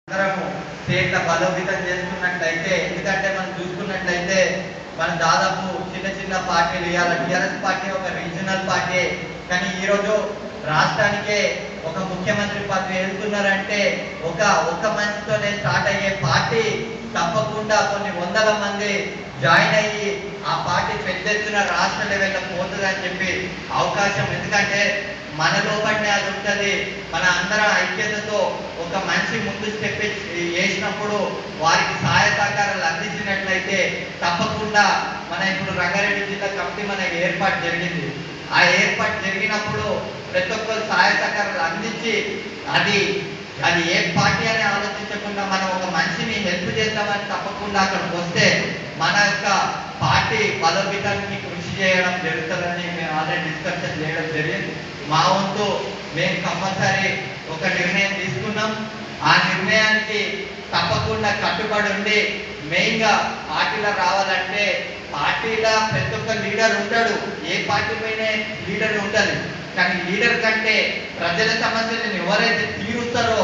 అందరము స్టేట్ల బలోపేతం చేసుకున్నట్లయితే, ఎందుకంటే మనం చూసుకున్నట్లయితే మనం దాదాపు చిన్న చిన్న పార్టీలు, ఇవాళ టీఆర్ఎస్ పార్టీ ఒక రీజనల్ పార్టీ, కానీ ఈరోజు రాష్ట్రానికే ఒక ముఖ్యమంత్రి పదవి వెళ్తున్నారంటే ఒక మనిషితోనే స్టార్ట్ అయ్యే పార్టీ తప్పకుండా కొన్ని వందల మంది జాయిన్ అయ్యి ఆ పార్టీ పెద్ద ఎత్తున రాష్ట్ర లెవెల్లో పోతుందని చెప్పి అవకాశం. ఎందుకంటే మన లోపలనే అది ఉంటుంది. మన అందరం ఐక్యతతో ఒక మనిషి ముందు స్టెప్ వేసినప్పుడు వారికి సహాయ సహకారాలు అందించినట్లయితే తప్పకుండా మన ఇప్పుడు రంగారెడ్డి జిల్లా కమిటీ మనకి ఏర్పాటు జరిగింది. ఆ ఏర్పాటు జరిగినప్పుడు ప్రతి ఒక్కరు సహాయ సహకారాలు అందించి అది ఏ పార్టీ అని ఆలోచించకుండా మనం ఒక మనిషిని హెల్ప్ చేద్దామని తప్పకుండా అక్కడికి వస్తే మన యొక్క పార్టీ బలోపేతానికి కృషి చేయడం జరుగుతుందని మేము ఆల్రెడీ డిస్కషన్ చేయడం జరిగింది. మా వంతు మేము కంపల్సరీ ఒక నిర్ణయం తీసుకున్నాం. ఆ నిర్ణయానికి తప్పకుండా కట్టుబడి ఉండి మెయిన్గా పార్టీలో రావాలంటే పార్టీలో ప్రతి ఒక్క లీడర్ ఉంటాడు, ఏ పార్టీ పైన లీడర్ ఉంటుంది. కానీ లీడర్ కంటే ప్రజల సమస్యలను ఎవరైతే తీరుస్తారో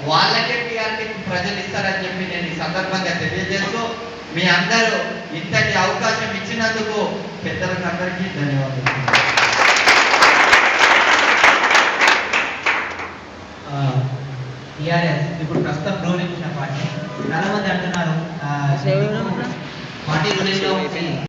వాళ్ళకే టీఆర్పీ ప్రజలు ఇస్తారని చెప్పి నేను ఈ సందర్భంగా తెలియజేస్తూ మీ అందరూ ఇంతటి అవకాశం ఇచ్చినందుకు పెద్దలకు అందరికీ ధన్యవాదాలు. టీఆర్ఎస్ ఇప్పుడు ప్రస్తుతం రూలింగ్ ఉన్న పార్టీ. చాలా మంది అంటున్నారు పార్టీ రూలింగ్ లో